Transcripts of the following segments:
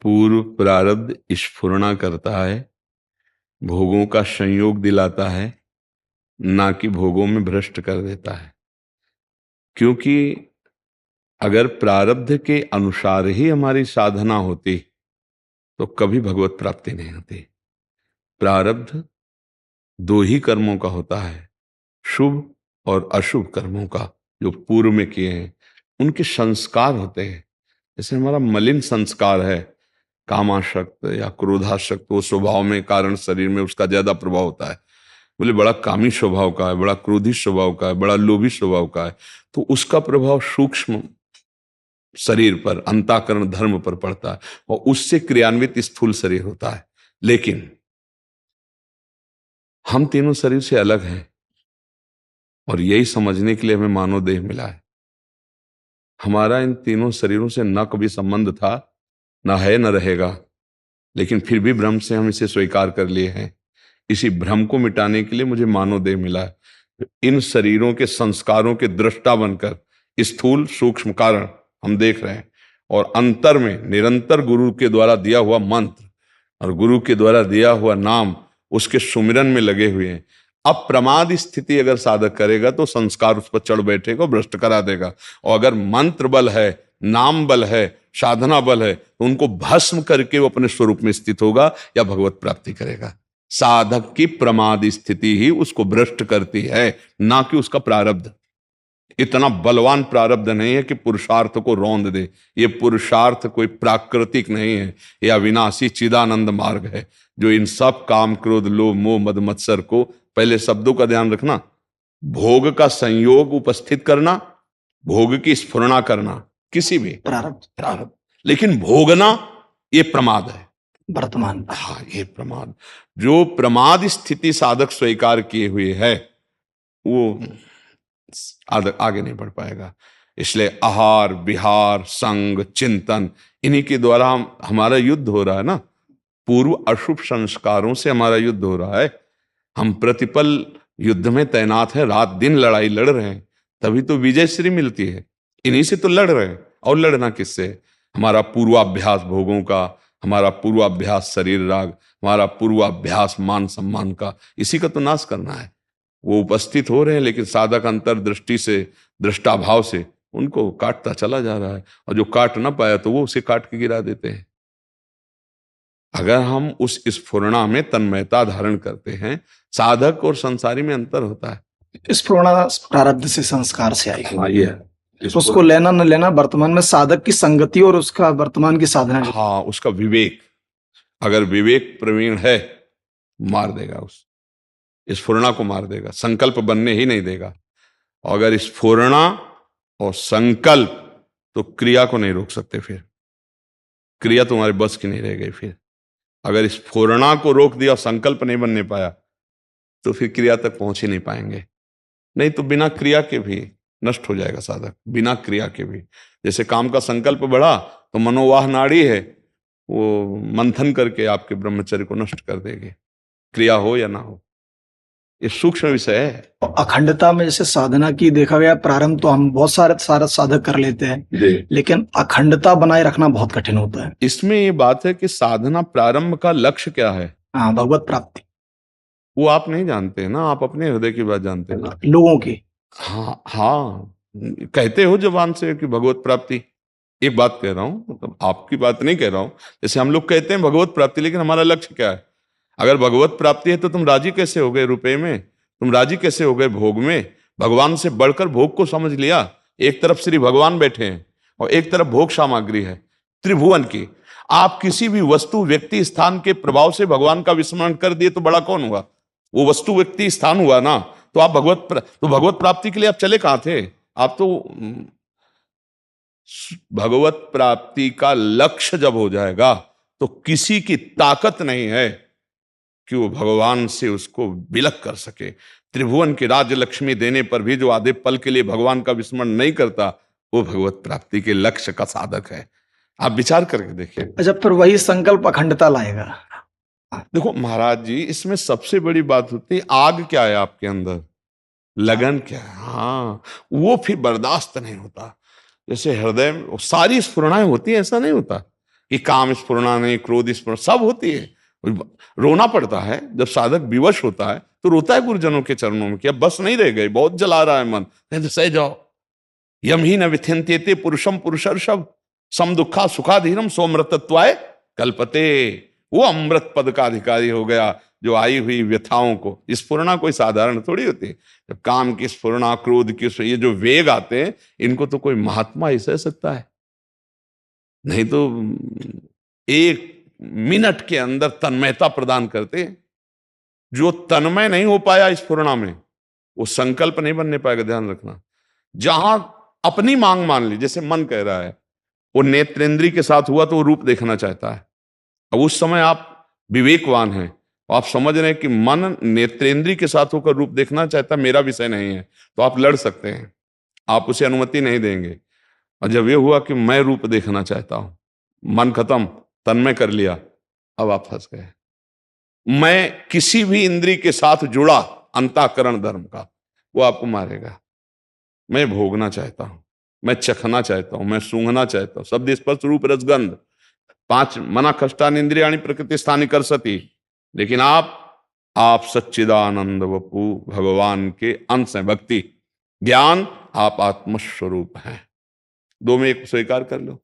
पूर्व प्रारब्ध स्फुरणा करता है, भोगों का संयोग दिलाता है, ना कि भोगों में भ्रष्ट कर देता है। क्योंकि अगर प्रारब्ध के अनुसार ही हमारी साधना होती तो कभी भगवत प्राप्ति नहीं होती। प्रारब्ध दो ही कर्मों का होता है, शुभ और अशुभ कर्मों का, जो पूर्व में किए हैं उनके संस्कार होते हैं। जैसे हमारा मलिन संस्कार है, कामाशक्त या क्रोधाशक्त, वो स्वभाव में कारण शरीर में उसका ज्यादा प्रभाव होता है। बोले बड़ा कामी स्वभाव का है, बड़ा क्रोधी स्वभाव का है, बड़ा लोभी स्वभाव का है, तो उसका प्रभाव सूक्ष्म शरीर पर, अंतःकरण धर्म पर पड़ता है और उससे क्रियान्वित स्थूल शरीर होता है। लेकिन हम तीनों शरीर से अलग हैं और यही समझने के लिए हमें मानव देह मिला है। हमारा इन तीनों शरीरों से न कभी संबंध था, न है, न रहेगा, लेकिन फिर भी भ्रम से हम इसे स्वीकार कर लिए हैं। इसी भ्रम को मिटाने के लिए मुझे मानव देह मिला है। इन शरीरों के संस्कारों के दृष्टा बनकर स्थूल सूक्ष्म कारण हम देख रहे हैं और अंतर में निरंतर गुरु के द्वारा दिया हुआ मंत्र और गुरु के द्वारा दिया हुआ नाम, उसके सुमिरन में लगे हुए हैं। अब प्रमाद स्थिति अगर साधक करेगा तो संस्कार उस पर चढ़ बैठेगा, भ्रष्ट करा देगा। और अगर मंत्र बल है, नाम बल है, साधना बल है, तो उनको भस्म करके वो अपने स्वरूप में स्थित होगा या भगवत प्राप्ति करेगा। साधक की प्रमाद स्थिति ही उसको भ्रष्ट करती है, ना कि उसका प्रारब्ध। इतना बलवान प्रारब्ध नहीं है कि पुरुषार्थ को रौंद दे। ये पुरुषार्थ कोई प्राकृतिक नहीं है, यह अविनाशी चिदानंद मार्ग है, जो इन सब काम क्रोध लोभ मोह मद मत्सर को, पहले शब्दों का ध्यान रखना, भोग का संयोग उपस्थित करना, भोग की स्फुरणा करना, किसी भी प्रारब्ध, लेकिन भोगना ये प्रमाद है, वर्तमान। हाँ, ये प्रमाद, जो प्रमाद स्थिति साधक स्वीकार किए हुए है वो आगे नहीं बढ़ पाएगा। इसलिए आहार विहार संग चिंतन, इन्हीं के द्वारा हमारा युद्ध हो रहा है ना। पूर्व अशुभ संस्कारों से हमारा युद्ध हो रहा है। हम प्रतिपल युद्ध में तैनात है, रात दिन लड़ाई लड़ रहे हैं, तभी तो विजय श्री मिलती है। इन्हीं से तो लड़ रहे हैं। और लड़ना किससे? हमारा पूर्वाभ्यास भोगों का, हमारा पूर्वाभ्यास शरीर राग, हमारा पूर्वाभ्यास मान सम्मान का, इसी का तो नाश करना है। वो उपस्थित हो रहे हैं, लेकिन साधक अंतर्दृष्टि से, दृष्टाभाव से उनको काटता चला जा रहा है, और जो काट ना पाया तो वो उसे काट के गिरा देते हैं। अगर हम उस स्फुरणा में तन्मयता धारण करते हैं, साधक और संसारी में अंतर होता है। स्फुरणा प्रारब्ध से, संस्कार से आई। हाँ, ये उसको लेना न लेना वर्तमान में साधक की संगति और उसका वर्तमान की साधना। हाँ, उसका विवेक, अगर विवेक प्रवीण है, मार देगा, उस स्फुरणा को मार देगा, संकल्प बनने ही नहीं देगा। और अगर स्फुरणा और संकल्प, तो क्रिया को नहीं रोक सकते, फिर क्रिया तुम्हारे बस की नहीं रह गई। फिर अगर स्फुरणा को रोक दिया और संकल्प नहीं बनने पाया, तो फिर क्रिया तक पहुंच ही नहीं पाएंगे। नहीं तो बिना क्रिया के भी नष्ट हो जाएगा साधक, बिना क्रिया के भी। जैसे काम का संकल्प बढ़ा तो मनोवाह नाड़ी है, वो मंथन करके आपके ब्रह्मचर्य को नष्ट कर देगी, क्रिया हो या ना हो। ये सूक्ष्म विषय है। अखंडता में जैसे साधना की देखा गया, प्रारंभ तो हम बहुत सारे साधक कर लेते हैं, लेकिन अखंडता बनाए रखना बहुत कठिन होता है। इसमें ये बात है कि साधना प्रारंभ का लक्ष्य क्या है? हाँ, भगवत प्राप्ति। वो आप नहीं जानते ना, आप अपने हृदय की बात जानते हैं, लोगों की। हाँ हाँ, कहते हो जबान से कि भगवत प्राप्ति। एक बात कह रहा हूं, मतलब आपकी बात नहीं कह रहा हूं। जैसे हम लोग कहते हैं भगवत प्राप्ति, लेकिन हमारा लक्ष्य क्या है? अगर भगवत प्राप्ति है तो तुम राजी कैसे हो गए रुपए में? तुम राजी कैसे हो गए भोग में? भगवान से बढ़कर भोग को समझ लिया। एक तरफ श्री भगवान बैठे हैं और एक तरफ भोग सामग्री है त्रिभुवन की। आप किसी भी वस्तु व्यक्ति स्थान के प्रभाव से भगवान का विस्मरण कर दिए तो बड़ा कौन हुआ? वो वस्तु व्यक्ति स्थान हुआ ना। तो आप भगवत प्राप्ति के लिए आप चले कहां थे? आप तो भगवत प्राप्ति का लक्ष्य जब हो जाएगा तो किसी की ताकत नहीं है कि वो भगवान से उसको विलक कर सके। त्रिभुवन की राज्य लक्ष्मी देने पर भी जो आधे पल के लिए भगवान का विस्मरण नहीं करता, वो भगवत प्राप्ति के लक्ष्य का साधक है। आप विचार करके देखिए। अच्छा, फिर वही संकल्प अखंडता लाएगा। देखो महाराज जी, इसमें सबसे बड़ी बात होती है आग क्या है आपके अंदर, लगन क्या है। हाँ, वो फिर बर्दाश्त नहीं होता। जैसे हृदय में सारी स्फुरणाएं होती है, ऐसा नहीं होता। कि काम स्फुरना नहीं, क्रोध स्फुरना सब होती है। रोना पड़ता है जब साधक विवश होता है, तो रोता है गुरुजनों के चरणों में कि अब बस नहीं रह गए, बहुत जला रहा है मन, कहते सह जाओ। यम ही न विथ्यन्त्येते पुरुषम पुरुषर्षभ सम दुखा सुखाधीनम सोमृतत्वाय कल्पते। वो अमृत पद का अधिकारी हो गया जो आई हुई व्यथाओं को। स्फुरना कोई साधारण थोड़ी होती है। जब काम की स्फुरना, क्रोध की, ये जो वेग आते हैं, इनको तो कोई महात्मा ही सह सकता है, नहीं तो एक मिनट के अंदर तन्मयता प्रदान करते हैं। जो तन्मय नहीं हो पाया स्फुरना में, वो संकल्प नहीं बनने पाएगा। ध्यान रखना, जहां अपनी मांग मान ली, जैसे मन कह रहा है, वो नेत्रेंद्री के साथ हुआ तो वो रूप देखना चाहता है। अब उस समय आप विवेकवान हैं, आप समझ रहे हैं कि मन नेत्रेंद्री के साथ होकर रूप देखना चाहता है, मेरा विषय नहीं है, तो आप लड़ सकते हैं, आप उसे अनुमति नहीं देंगे। और जब ये हुआ कि मैं रूप देखना चाहता हूं, मन खत्म, तन्मय कर लिया, अब आप फंस गए। मैं किसी भी इंद्री के साथ जुड़ा अंतःकरण धर्म का, वो आपको मारेगा। मैं भोगना चाहता हूं, मैं चखना चाहता हूं, मैं सूंघना चाहता हूं, शब्द स्पर्श रूप रसगंध, 5 मना कष्टान इंद्रियाणि प्रकृति स्थानी कर सती। लेकिन आप सच्चिदानंद वपु भगवान के अंश हैं। भक्ति ज्ञान, आप आत्मस्वरूप हैं। दो में एक स्वीकार कर लो।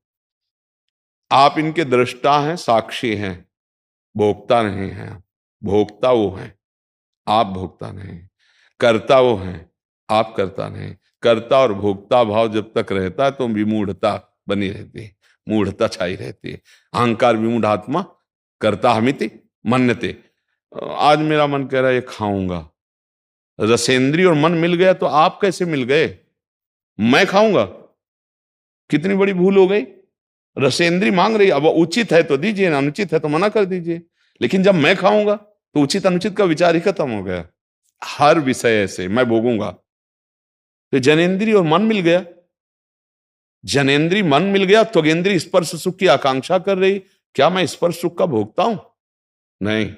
आप इनके दृष्टा हैं, साक्षी हैं, भोक्ता नहीं हैं। भोक्ता वो हैं, आप भोक्ता नहीं। कर्ता वो हैं, आप कर्ता नहीं। कर्ता और भोक्ता भाव जब तक रहता है तो विमूढ़ता बनी रहती है, मूढ़ता छाई रहती है। अहंकार विमूढ़ आत्मा कर्ता हमिति मन्यते। आज मेरा मन कह रहा है ये खाऊंगा, रसेंद्री और मन मिल गया, तो आप कैसे मिल गए? मैं खाऊंगा, कितनी बड़ी भूल हो गई। रसेंद्री मांग रही, अब उचित है तो दीजिए, अनुचित है तो मना कर दीजिए। लेकिन जब मैं खाऊंगा तो उचित अनुचित का विचार ही खत्म हो गया। हर विषय से मैं भोगूंगा। तो जनेन्द्री और मन मिल गया, जनेन्द्री मन मिल गया, त्वगेंद्री स्पर्श सुख की आकांक्षा कर रही। क्या मैं स्पर्श सुख का भोगता हूं? नहीं।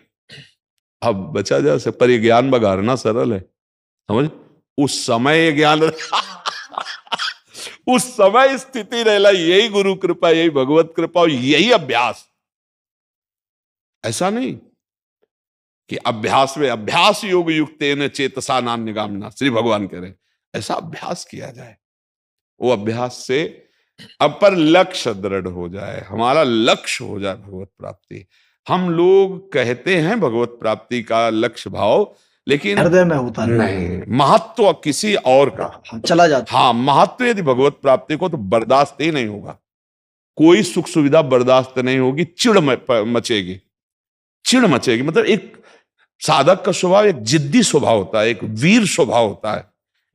अब बचा जा सकता, पर ये ज्ञान बघारना सरल है, समझ। उस समय ज्ञान उस समय स्थिति रहला, यही गुरु कृपा, यही भगवत कृपा, यही अभ्यास। ऐसा नहीं कि अभ्यास में अभ्यास योग युक्तेन चेतसा नान्यगामिना, श्री भगवान कह रहे ऐसा अभ्यास किया जाए, वो अभ्यास से अपर लक्ष्य दृढ़ हो जाए, हमारा लक्ष्य हो जाए भगवत प्राप्ति। हम लोग कहते हैं भगवत प्राप्ति का लक्ष्य भाव, लेकिन हृदय में होता नहीं, महत्व किसी और का चला जाता। हाँ, महत्व यदि भगवत प्राप्ति को, तो बर्दाश्त ही नहीं होगा। कोई सुख सुविधा बर्दाश्त नहीं होगी, चिड़ मचेगी, चिड़ मचेगी। मतलब एक साधक का स्वभाव एक जिद्दी स्वभाव होता है, एक वीर स्वभाव होता है,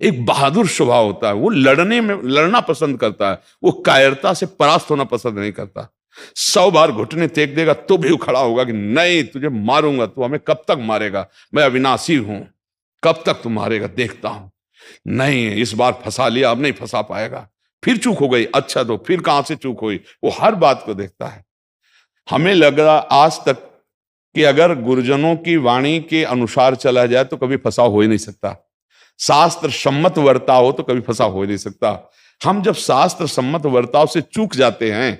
एक बहादुर स्वभाव होता है। वो लड़ना पसंद करता है, वो कायरता से परास्त होना पसंद नहीं करता। 100 बार घुटने टेक देगा तो भी खड़ा होगा कि नहीं, तुझे मारूंगा, तू हमें कब तक मारेगा, मैं अविनाशी हूं, कब तक तू मारेगा, देखता हूं। नहीं, इस बार फंसा लिया, अब नहीं फंसा पाएगा, फिर चूक हो गई, अच्छा तो फिर कहां से चूक हुई, वो हर बात को देखता है। हमें लग रहा आज तक कि अगर गुरुजनों की वाणी के अनुसार चला जाए तो कभी फंसा हो ही नहीं सकता। शास्त्र सम्मत वर्ताव हो तो कभी फंसा हो ही नहीं सकता। हम जब शास्त्र सम्मत वर्ताव से चूक जाते हैं,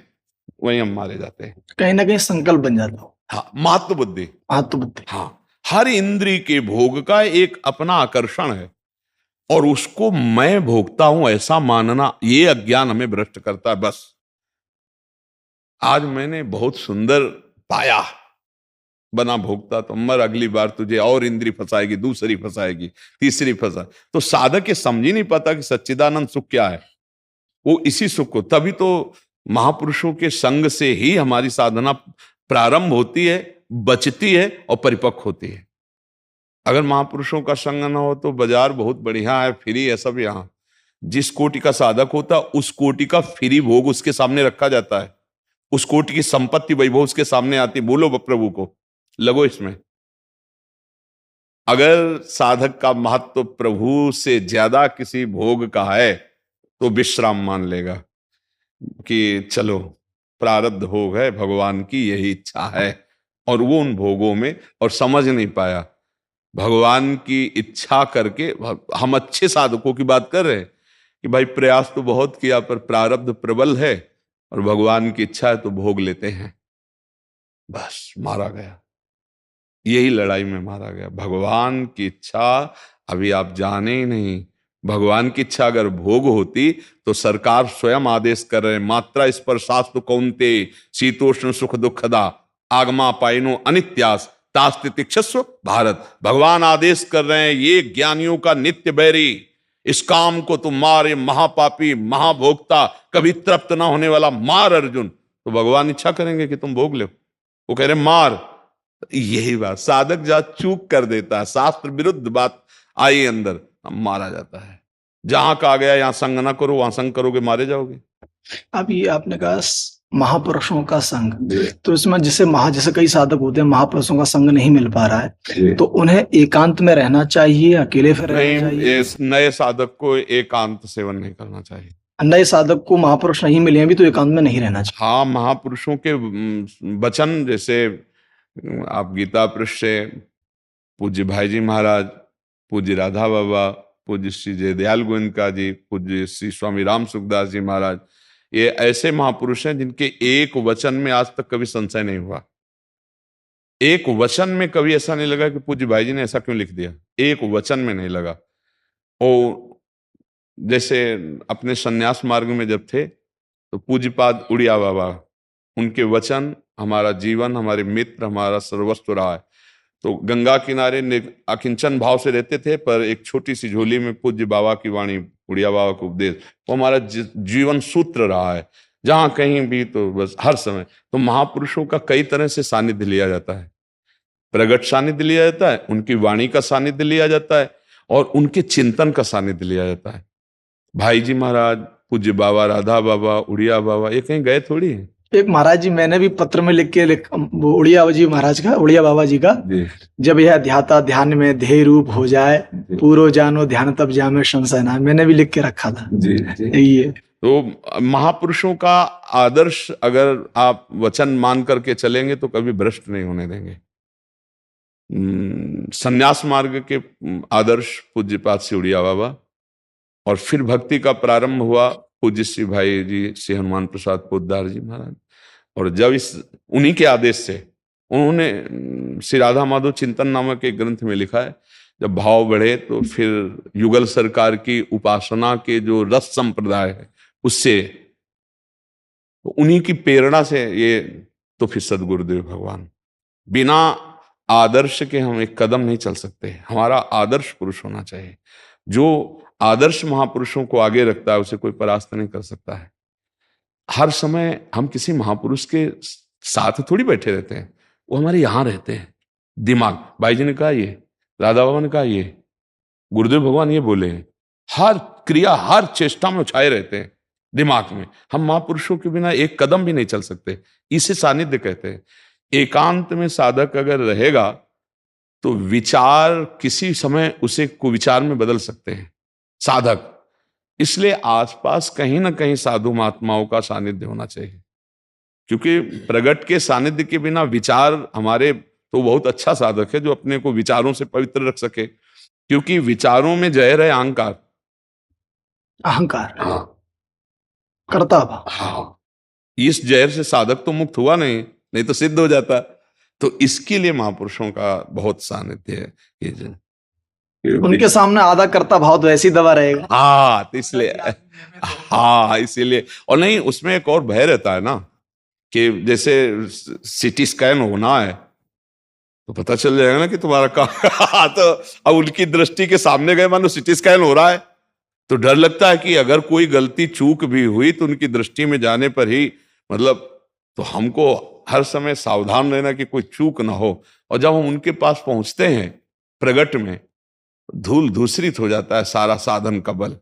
वहीं हम मारे जाते हैं। कहीं ना कहीं संकल्प बन जाता हो। हाँ, महत्व बुद्धि, महत्व बुद्धि। हाँ, हर इंद्री के भोग का एक अपना आकर्षण है, और उसको मैं भोगता हूं ऐसा मानना, ये अज्ञान हमें भ्रष्ट करता है। बस आज मैंने बहुत सुंदर पाया, बना भोगता, तो मर अगली बार तुझे और इंद्री फंसाएगी, दूसरी फंसाएगी, तीसरी फंसा। तो साधक ये समझ ही नहीं पाता कि सच्चिदानंद सुख क्या है। वो इसी सुख को, तभी तो महापुरुषों के संग से ही हमारी साधना प्रारंभ होती है, बचती है और परिपक्व होती है। अगर महापुरुषों का संग ना हो तो बाजार बहुत बढ़िया है, फ्री है सब। यहाँ जिस कोटि का साधक होता उस कोटि का फ्री भोग उसके सामने रखा जाता है, उस कोटि की संपत्ति वैभव उसके सामने आती। बोलो प्रभु को, लगो इसमें। अगर साधक का महत्व प्रभु से ज्यादा किसी भोग का है तो विश्राम मान लेगा कि चलो प्रारब्ध भोग है, भगवान की यही इच्छा है, और वो उन भोगों में, और समझ नहीं पाया भगवान की इच्छा करके। हम अच्छे साधकों की बात कर रहे हैं कि भाई प्रयास तो बहुत किया पर प्रारब्ध प्रबल है, और भगवान की इच्छा है तो भोग लेते हैं, बस मारा गया। यही लड़ाई में मारा गया। भगवान की इच्छा अभी आप जाने ही नहीं। भगवान की इच्छा अगर भोग होती तो सरकार स्वयं आदेश कर रहे हैं, मात्रा स्पर्शास्तु कौन्ते शीतोष्ण सुख दुखदा आगमा पाइनो अनित्यास तास्तितिक्षस्व भारत। भगवान आदेश कर रहे हैं, ये ज्ञानियों का नित्य बैरी, इस काम को तुम मार, महापापी महाभोक्ता कभी तृप्त ना होने वाला मार अर्जुन। तो भगवान इच्छा करेंगे कि तुम भोग लो, वो कह रहे मार। यही बात साधक जा चूक कर देता है, शास्त्र विरुद्ध बात आई अंदर, मारा जाता है। जहां कहा गया यहां संग ना करो, वहां संग करोगे मारे जाओगे। अब ये आपने कहा महापुरुषों का संग, तो इसमें जैसे कई साधक होते हैं, महापुरुषों का संग नहीं मिल पा रहा है, तो उन्हें एकांत में रहना चाहिए, अकेले फिर रहना चाहिए? इस नए साधक को एकांत सेवन नहीं करना चाहिए। नए साधक को महापुरुष नहीं मिले अभी तो एकांत में नहीं रहना चाहिए? हाँ, महापुरुषों के वचन, जैसे आप गीता पृष्ठ से पूज्य भाई जी महाराज, पूज्य राधा बाबा, पूज्य श्री जयदयाल गोविंद जी, पूज्य श्री स्वामी राम सुखदास जी महाराज, ये ऐसे महापुरुष हैं जिनके एक वचन में आज तक कभी संशय नहीं हुआ। एक वचन में कभी ऐसा नहीं लगा कि पूज्य भाई जी ने ऐसा क्यों लिख दिया, एक वचन में नहीं लगा। और जैसे अपने सन्यास मार्ग में जब थे तो पूज्यपाद उड़िया बाबा, उनके वचन हमारा जीवन, हमारे मित्र, हमारा सर्वस्व रहा है। तो गंगा किनारे अकिंचन भाव से रहते थे, पर एक छोटी सी झोली में पूज्य बाबा की वाणी, उड़िया बाबा का उपदेश, वो हमारा जीवन सूत्र रहा है। जहां कहीं भी तो बस हर समय। तो महापुरुषों का कई तरह से सानिध्य लिया जाता है, प्रगट सानिध्य लिया जाता है, उनकी वाणी का सानिध्य लिया जाता है, और उनके चिंतन का सानिध्य लिया जाता है। भाई जी महाराज, पूज्य बाबा, राधा बाबा, उड़िया बाबा, ये कहीं गए थोड़ी है। एक महाराज जी, मैंने भी पत्र में लिख के उड़िया जी महाराज का, उड़िया बाबा जी का, जब यह ध्याता ध्यान में ध्येय रूप हो जाए, पूरो जानो ध्यान तब जामे संशय ना, मैंने भी लिख के रखा था। यही है। तो महापुरुषों का आदर्श अगर आप वचन मान करके चलेंगे तो कभी भ्रष्ट नहीं होने देंगे। संन्यास मार्ग के आदर्श पूज्यपाद श्री उड़िया बाबा, और फिर भक्ति का प्रारंभ हुआ पूज्य श्री भाई जी श्री हनुमान प्रसाद पोद्दार जी महाराज। और जब उन्हीं के आदेश से उन्होंने श्री राधा माधव चिंतन नामक एक ग्रंथ में लिखा है, जब भाव बढ़े तो फिर युगल सरकार की उपासना के जो रस संप्रदाय है उससे, तो उन्हीं की प्रेरणा से ये, तो फिर सदगुरुदेव भगवान। बिना आदर्श के हम एक कदम नहीं चल सकते। हमारा आदर्श पुरुष होना चाहिए। जो आदर्श महापुरुषों को आगे रखता है उसे कोई परास्त नहीं कर सकता है। हर समय हम किसी महापुरुष के साथ थोड़ी बैठे रहते हैं, वो हमारे यहां रहते हैं। दिमाग, भाई जी ने कहा ये, राधा बाबा ने कहा ये, गुरुदेव भगवान ये बोले, हर क्रिया हर चेष्टा में छाए रहते हैं दिमाग में। हम महापुरुषों के बिना एक कदम भी नहीं चल सकते। इसे सानिध्य कहते हैं। एकांत में साधक अगर रहेगा तो विचार किसी समय उसे कुविचार में बदल सकते हैं साधक। इसलिए आसपास कहीं ना कहीं साधु महात्माओं का सानिध्य होना चाहिए, क्योंकि प्रगट के सानिध्य के बिना विचार, हमारे तो बहुत अच्छा साधक है जो अपने को विचारों से पवित्र रख सके, क्योंकि विचारों में जहर है अहंकार। अहंकार, हाँ, करता भाव। हाँ, इस जहर से साधक तो मुक्त हुआ नहीं तो सिद्ध हो जाता। तो इसके लिए महापुरुषों का बहुत सानिध्य है। उनके सामने आधा करता भाव तो ऐसी दबा रहेगा। हाँ, तो इसलिए, हाँ इसीलिए। और नहीं, उसमें एक और भय रहता है ना, कि जैसे सिटी स्कैन होना है तो पता चल जाएगा ना कि तुम्हारा कहाँ तो अब उनकी दृष्टि के सामने गए, मानो सिटी स्कैन हो रहा है, तो डर लगता है कि अगर कोई गलती चूक भी हुई तो उनकी दृष्टि में जाने पर ही, मतलब, तो हमको हर समय सावधान रहना कि कोई चूक ना हो। और जब हम उनके पास पहुंचते हैं प्रगट में, धूल धूसरित हो जाता है सारा साधन का बल।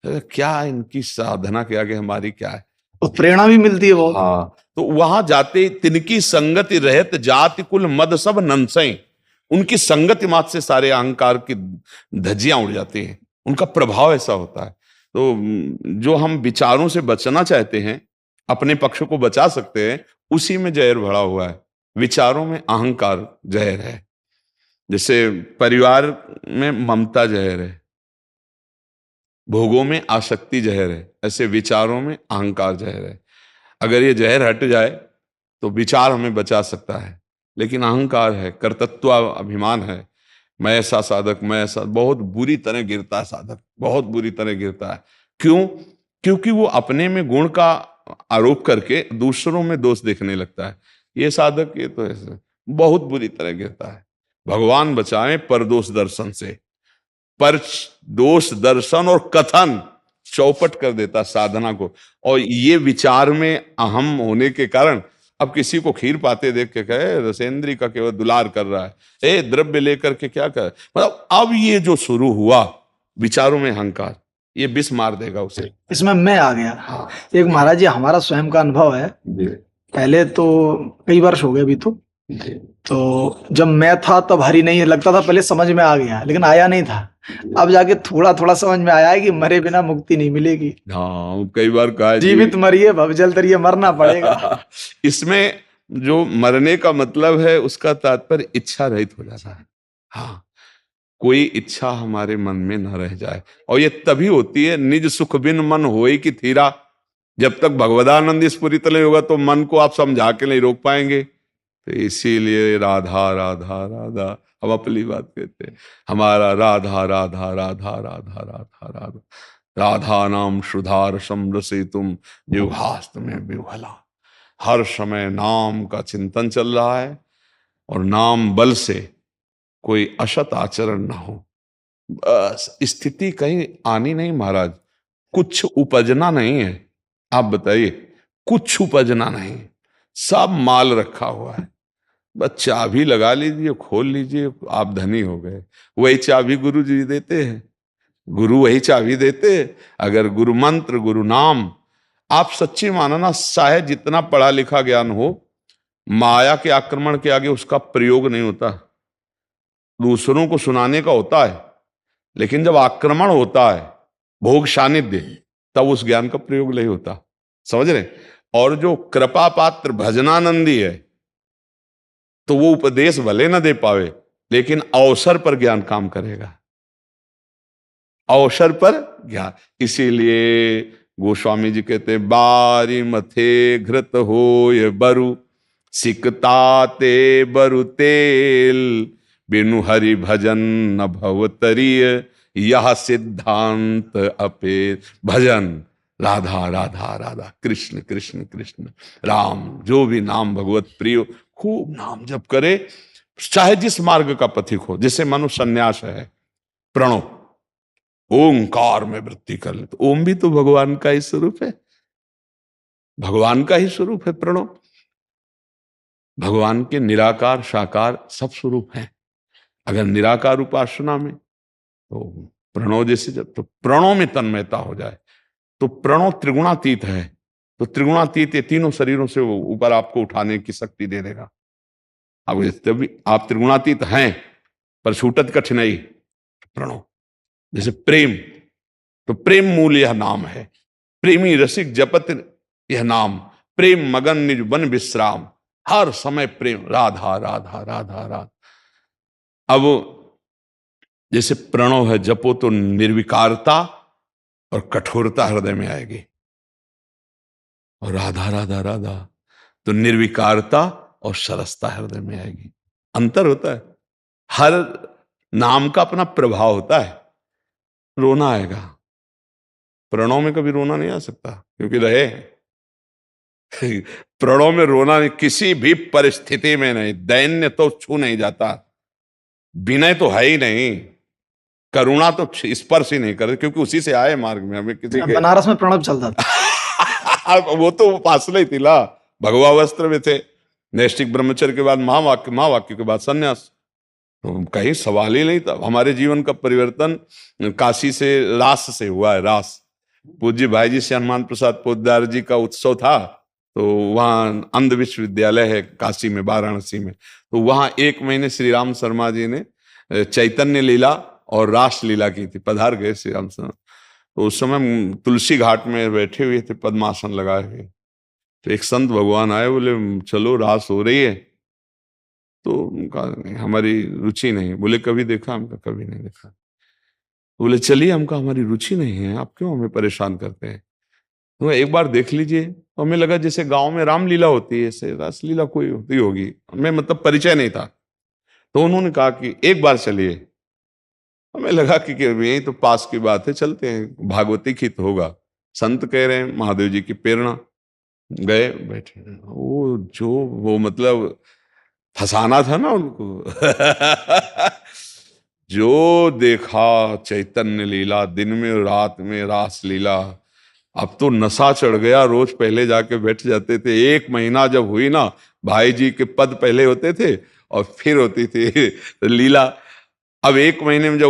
क्या इनकी साधना के आगे हमारी क्या है, तो प्रेरणा भी मिलती है बहुत। हाँ, तो वहां जाते तिनकी संगति रहत जाति कुल मद सब नंसई। उनकी संगति मात्र से सारे अहंकार की धज्जियां उड़ जाती हैं। उनका प्रभाव ऐसा होता है। तो जो हम विचारों से बचना चाहते हैं, अपने पक्ष को बचा सकते हैं, उसी में जहर भरा हुआ है। विचारों में अहंकार जहर है। जैसे परिवार में ममता जहर है, भोगों में आसक्ति जहर है, ऐसे विचारों में अहंकार जहर है। अगर ये जहर हट जाए तो विचार हमें बचा सकता है। लेकिन अहंकार है, कर्तृत्व अभिमान है, मैं ऐसा साधक, मैं ऐसा, बहुत बुरी तरह गिरता है साधक, बहुत बुरी तरह गिरता है। क्यों? क्योंकि वो अपने में गुण का आरोप करके दूसरों में दोष देखने लगता है। ये साधक, ये तो ऐसे बहुत बुरी तरह गिरता है। भगवान बचाए पर दोष दर्शन से। पर दोष दर्शन और कथन चौपट कर देता साधना को। और ये विचार में अहम होने के कारण अब किसी को खीर पाते देख के कहे रसेंद्री का केवल दुलार कर रहा है, ए द्रव्य लेकर के क्या कर, मतलब अब ये जो शुरू हुआ विचारों में अहंकार, ये विष मार देगा उसे। इसमें मैं आ गया। हाँ। एक महाराज जी हमारा स्वयं का अनुभव है। पहले तो कई वर्ष हो गए अभी तो जब मैं था तब हरी नहीं लगता था, पहले समझ में आ गया लेकिन आया नहीं था। अब जाके थोड़ा थोड़ा समझ में आया है कि मरे बिना मुक्ति नहीं मिलेगी। हाँ, कई बार कहा जीवित मरिए भवजल तरिए, मरना पड़ेगा। इसमें जो मरने का मतलब है उसका तात्पर्य इच्छा रहित हो जाता है। हाँ, कोई इच्छा हमारे मन में न रह जाए। और ये तभी होती है निज सुख बिन मन होए कि थीरा। जब तक भगवदानंद स्फुरित नहीं होगा तो मन को आप समझा के नहीं रोक पाएंगे। तो इसीलिए राधा राधा राधा, हम अपनी बात कहते हैं, हमारा राधा राधा राधा राधा राधा राधा, राधा नाम सुधार समरसे तुम युहास्त में विह्वला। हर समय नाम का चिंतन चल रहा है और नाम बल से कोई असत आचरण ना हो। बस स्थिति कहीं आनी नहीं महाराज, कुछ उपजना नहीं है। आप बताइए, कुछ उपजना नहीं, सब माल रखा हुआ है। बस चाबी लगा लीजिए, खोल लीजिए, आप धनी हो गए। वही चाबी गुरु जी देते हैं, गुरु वही चाबी देते हैं। अगर गुरु मंत्र, गुरु नाम, आप सच्ची मानना, चाहे जितना पढ़ा लिखा ज्ञान हो, माया के आक्रमण के आगे उसका प्रयोग नहीं होता। दूसरों को सुनाने का होता है, लेकिन जब आक्रमण होता है, भोग सानिध्य, तब उस ज्ञान का प्रयोग नहीं होता। समझ रहे? और जो कृपा पात्र भजनानंदी है, तो वो उपदेश भले न दे पावे, लेकिन अवसर पर ज्ञान काम करेगा, अवसर पर ज्ञान। इसीलिए गोस्वामी जी कहते, बारी मथे घृत हो ये बरु, सिकताते बरु तेल, बिनु हरि भजन न भवतरीय, यह सिद्धांत अपे। भजन राधा राधा राधा, कृष्ण कृष्ण कृष्ण राम, जो भी नाम भगवत प्रिय, खूब नाम जप करे, चाहे जिस मार्ग का पथिक हो। जैसे मनुष्य संन्यास है, प्रणव ओंकार में वृत्ति कर ले, तो ओम भी तो भगवान का ही स्वरूप है, भगवान का ही स्वरूप है प्रणव। भगवान के निराकार साकार सब स्वरूप हैं। अगर निराकार उपासना में तो प्रणव जैसे, जब तो प्रणव में तन्मयता हो जाए, तो प्रणव त्रिगुणातीत है, तो त्रिगुणातीत ये तीनों शरीरों से ऊपर आपको उठाने की शक्ति दे देगा। अब तभी आप त्रिगुणातीत हैं, पर छूटत कठिनाई प्रणव। जैसे प्रेम, तो प्रेम मूल यह नाम है, प्रेमी रसिक जपत यह नाम, प्रेम मगन निज बन विश्राम, हर समय प्रेम, राधा राधा राधा राधा। अब जैसे प्रणव है, जपो तो निर्विकारता और कठोरता हृदय में आएगी, और राधा राधा राधा तो निर्विकारता और सरसता हृदय में आएगी। अंतर होता है, हर नाम का अपना प्रभाव होता है। रोना आएगा, प्रणव में कभी रोना नहीं आ सकता, क्योंकि रहे प्रणव में रोना नहीं, किसी भी परिस्थिति में नहीं। दैन्य तो छू नहीं जाता, विनय तो है ही नहीं, करुणा तो स्पर्श ही नहीं करते, क्योंकि उसी से आए मार्ग में। हमें किसी के बनारस में प्रणव चलता था। वो तो फासला ही थी ला, भगवा वस्त्र में थे, नैष्ठिक ब्रह्मचर्य के बाद महावाक्य के बाद सन्यास, तो कहीं सवाल ही नहीं था। हमारे जीवन का परिवर्तन काशी से रास से हुआ है। रास, पूज्य भाई जी से हनुमान प्रसाद पोद्दार जी का उत्सव था, तो वहाँ अंध विश्वविद्यालय है काशी में, वाराणसी में, तो वहाँ 1 महीने श्री राम शर्मा जी ने चैतन्य लीला और रास लीला की थी। पधार गए श्री राम शर्मा, तो उस समय तुलसी घाट में बैठे हुए थे, पद्मासन लगाए हुए। तो एक संत भगवान आए, बोले चलो रास हो रही है। तो उनका हमारी रुचि नहीं। बोले कभी देखा? हमका कभी नहीं देखा। बोले चलिए, हमका हमारी रुचि नहीं है, आप क्यों हमें परेशान करते हैं? तो एक बार देख लीजिए। तो हमें लगा जैसे गांव में रामलीला होती है, ऐसे रासलीला कोई होती होगी, हमें मतलब परिचय नहीं था। तो उन्होंने कहा कि एक बार चलिए। हमें लगा कि यही तो पास की बात है, चलते हैं, भागवती की तो होगा, संत कह रहे हैं, महादेव जी की प्रेरणा। गए, बैठे, वो मतलब फंसाना था ना उनको। जो देखा चैतन्य लीला, दिन में रात में रास लीला। अब तो नशा चढ़ गया, रोज पहले जाके बैठ जाते थे। 1 महीना जब हुई ना, भाई जी के पद पहले होते थे और फिर होती थी लीला। अब 1 महीने में जब